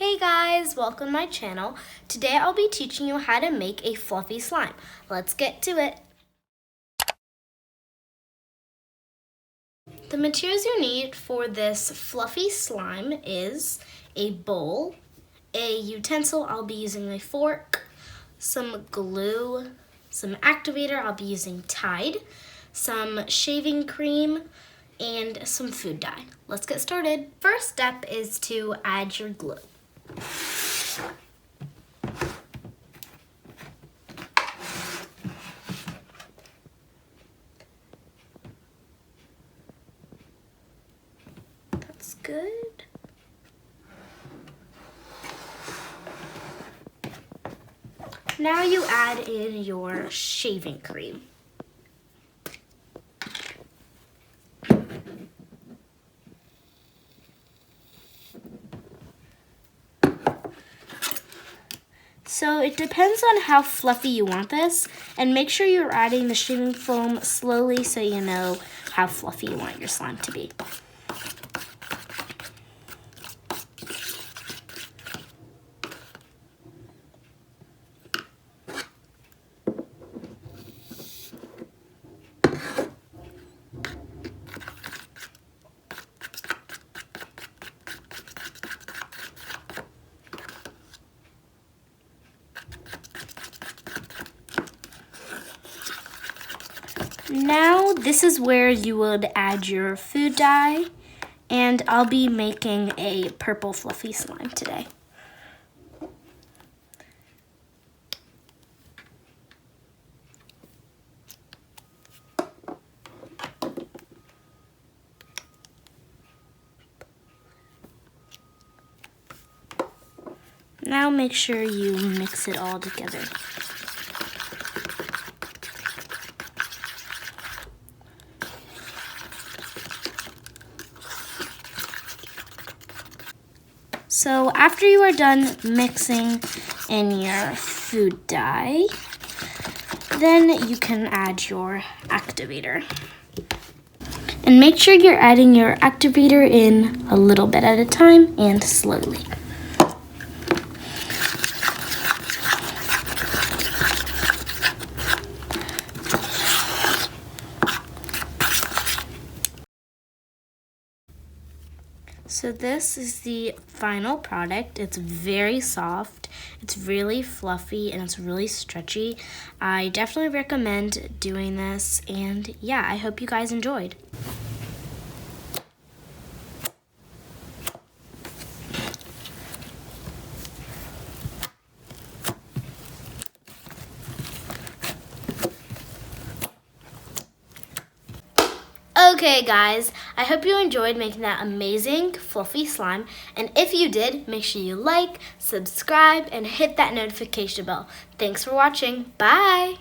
Hey guys, welcome to my channel. Today I'll be teaching you how to make a fluffy slime. Let's get to it. The materials you need for this fluffy slime is a bowl, a utensil, I'll be using a fork, some glue, some activator, I'll be using Tide, some shaving cream, and some food dye. Let's get started. First step is to add your glue. That's good. Now you add in your shaving cream. So it depends on how fluffy you want this, and make sure you're adding the shaving foam slowly so you know how fluffy you want your slime to be. Now this is where you would add your food dye, and I'll be making a purple fluffy slime today. Now make sure you mix it all together. So after you are done mixing in your food dye, then you can add your activator. And make sure you're adding your activator in a little bit at a time and slowly. So this is the final product. It's very soft, it's really fluffy, and it's really stretchy. I definitely recommend doing this, and yeah, I hope you guys enjoyed. Okay guys, I hope you enjoyed making that amazing fluffy slime, and if you did, make sure you like, subscribe, and hit that notification bell. Thanks for watching. Bye!